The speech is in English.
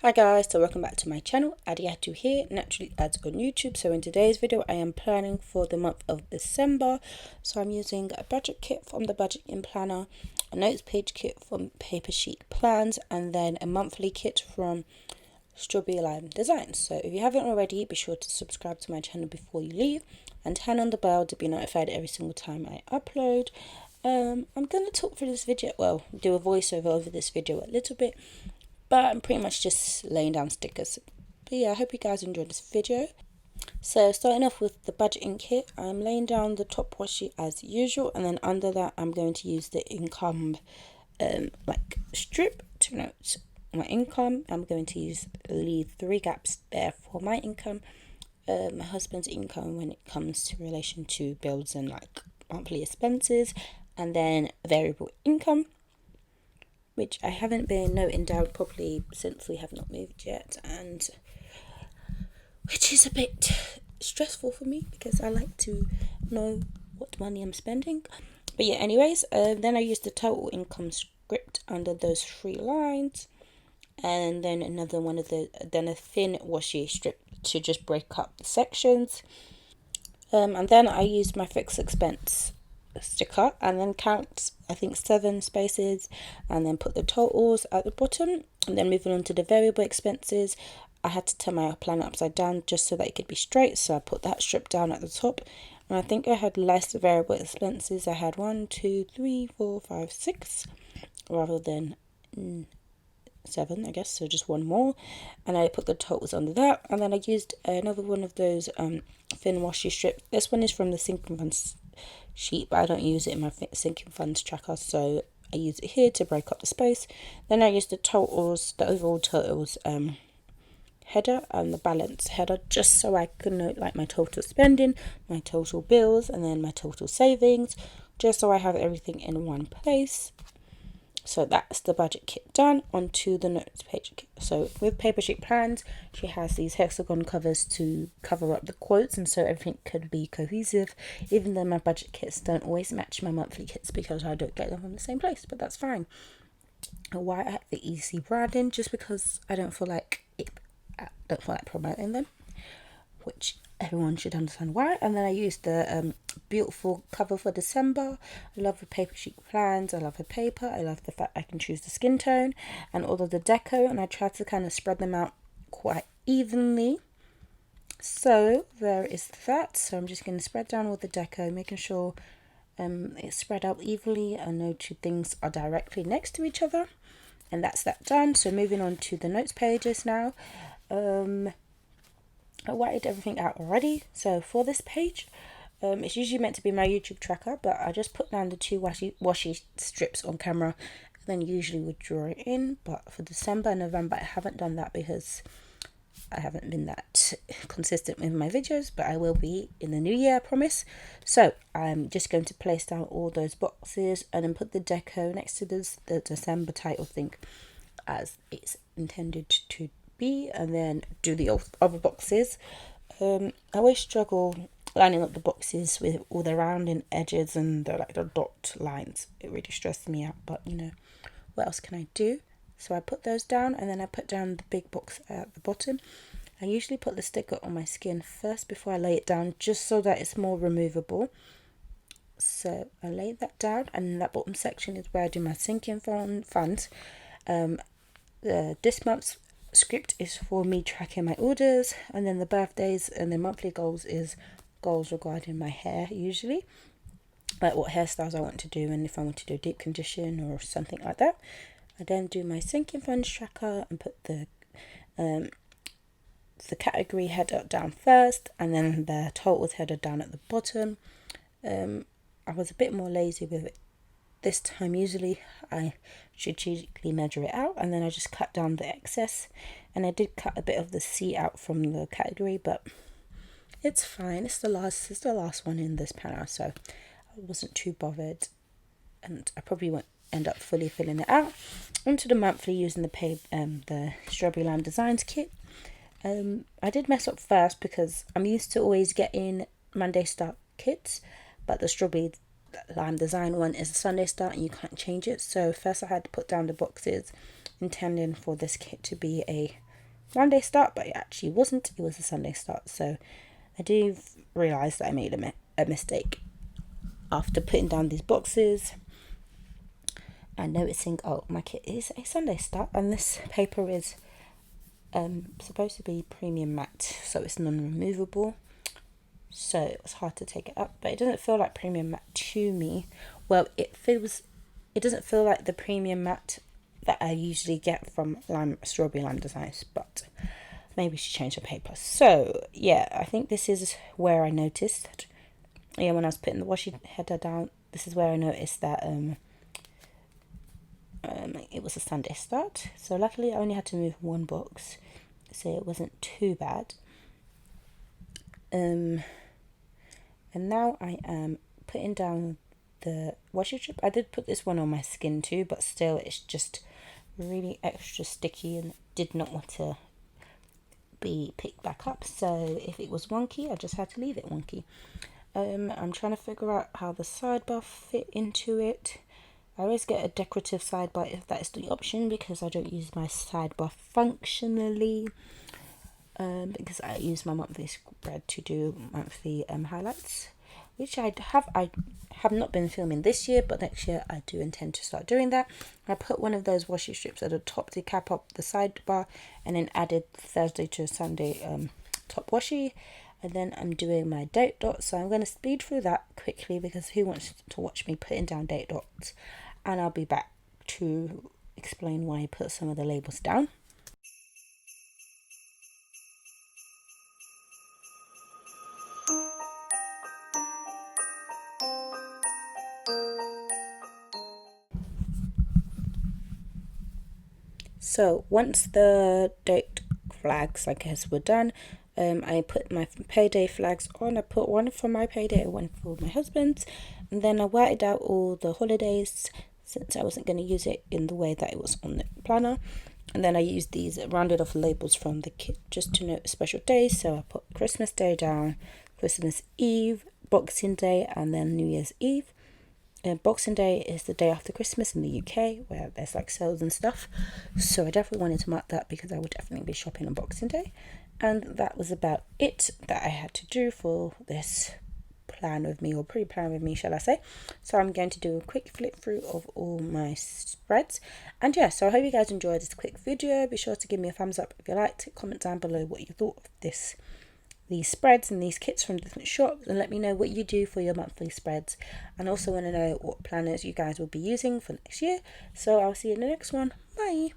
Hi guys, so welcome back to my channel. Adiatu here, Naturallyads on YouTube. So in today's video I am planning for the month of December. So I'm using a budget kit from the Budgeting Planner, a notes page kit from PaperChicPlans, and then a monthly kit from StrawberryLimeDesigns. So if you haven't already, be sure to subscribe to my channel before you leave and turn on the bell to be notified every single time I upload. I'm going to talk through this video, do a voiceover over this video a little bit, but I'm pretty much just laying down stickers. But yeah, I hope you guys enjoyed this video. So starting off with the budgeting kit, I'm laying down the top washi as usual, and then under that I'm going to use the income strip to note my income. I'm going to leave 3 gaps there for my income, my husband's income when it comes to relation to bills and like monthly expenses, and then variable income, which I haven't been noting down properly since we have not moved yet, and which is a bit stressful for me because I like to know what money I'm spending. But yeah, anyways, then I use the total income script under those 3 lines, and then another one of then a thin washi strip to just break up the sections, and then I use my fixed expense sticker and then count I think 7 spaces and then put the totals at the bottom. And then moving on to the variable expenses, I had to turn my planner upside down just so that it could be straight, so I put that strip down at the top, and I think I had less variable expenses. I had 1, 2, 3, 4, 5, 6 rather than 7, I guess, so just 1 more, and I put the totals under that. And then I used another one of those thin washi strips. This one is from the sinking funds sheet, but I don't use it in my sinking funds tracker, so I use it here to break up the space. Then I use the totals, the overall totals header and the balance header, just so I can note like my total spending, my total bills, and then my total savings, just so I have everything in one place. So that's the budget kit done. Onto the notes page kit. So with PaperChicPlans, she has these hexagon covers to cover up the quotes, and so everything could be cohesive, even though my budget kits don't always match my monthly kits because I don't get them from the same place, but that's fine. Why I have the easy branding? Just because I don't feel like promoting them, which everyone should understand why. And then I used the beautiful cover for December. I love the PaperChicPlans, I love the paper, I love the fact I can choose the skin tone and all of the deco, and I tried to kind of spread them out quite evenly. So there is that. So I'm just going to spread down all the deco, making sure it's spread out evenly and no 2 things are directly next to each other. And that's that done. So moving on to the notes pages now. I whited everything out already. So for this page, it's usually meant to be my YouTube tracker, but I just put down the 2 washi strips on camera and then usually would draw it in. But for December and November, I haven't done that because I haven't been that consistent with my videos, but I will be in the new year, I promise. So I'm just going to place down all those boxes and then put the deco next to the December title thing as it's intended to be, and then do the other boxes. I always struggle lining up the boxes with all the rounding edges and the dot lines. It really stresses me out, but you know, what else can I do? So I put those down, and then I put down the big box at the bottom. I usually put the sticker on my skin first before I lay it down, just so that it's more removable. So I laid that down, and that bottom section is where I do my sinking funds. This month's script is for me tracking my orders, and then the birthdays and the monthly goals is goals regarding my hair, usually like what hairstyles I want to do and if I want to do deep condition or something like that. I then do my sinking funds tracker and put the category header down first, and then the totals header down at the bottom. I was a bit more lazy with it this time. Usually I strategically measure it out, and then I just cut down the excess, and I did cut a bit of the C out from the category, but it's fine. It's the last one in this planner, so I wasn't too bothered, and I probably won't end up fully filling it out. Onto the monthly, using the StrawberryLimeDesigns kit. I did mess up first because I'm used to always getting Monday start kits, but the Strawberry Lime Design one is a Sunday start and you can't change it. So first I had to put down the boxes intending for this kit to be a Monday start, but it actually wasn't. It was a Sunday start. So I do realise that I made a mistake after putting down these boxes and noticing, oh, my kit is a Sunday start, and this paper is supposed to be premium matte, so it's non-removable. So it was hard to take it up, but it doesn't feel like premium matte to me. Well, it doesn't feel like the premium matte that I usually get from StrawberryLimeDesigns, but maybe she changed the paper. So yeah, I think this is where I noticed. Yeah, when I was putting the washi header down, this is where I noticed that it was a Sunday start. So luckily I only had to move one box, so it wasn't too bad. And now I am putting down the washi strip. I did put this one on my skin too, but still it's just really extra sticky and did not want to be picked back up. So if it was wonky, I just had to leave it wonky. I'm trying to figure out how the sidebar fit into it. I always get a decorative sidebar if that is the option, because I don't use my sidebar functionally, because I use my monthly spread to do monthly highlights, which I have not been filming this year, but next year I do intend to start doing that. I put one of those washi strips at the top to cap up the sidebar, and then added Thursday to Sunday top washi. And then I'm doing my date dots, so I'm going to speed through that quickly because who wants to watch me putting down date dots? And I'll be back to explain why I put some of the labels down. So once the date flags, I guess, were done, I put my payday flags on. I put one for my payday and one for my husband's, and then I whited out all the holidays since I wasn't going to use it in the way that it was on the planner. And then I used these rounded off labels from the kit just to note special days. So I put Christmas Day down, Christmas Eve, Boxing Day, and then New Year's Eve. Boxing Day is the day after Christmas in the UK, where there's like sales and stuff. So I definitely wanted to mark that because I would definitely be shopping on Boxing Day. And that was about it that I had to do for this plan with me, or pre-plan with me, shall I say. So I'm going to do a quick flip through of all my spreads. And yeah, so I hope you guys enjoyed this quick video. Be sure to give me a thumbs up if you liked it. Comment down below what you thought of these spreads and these kits from different shops, and let me know what you do for your monthly spreads. And also want to know what planners you guys will be using for next year. So I'll see you in the next one. Bye.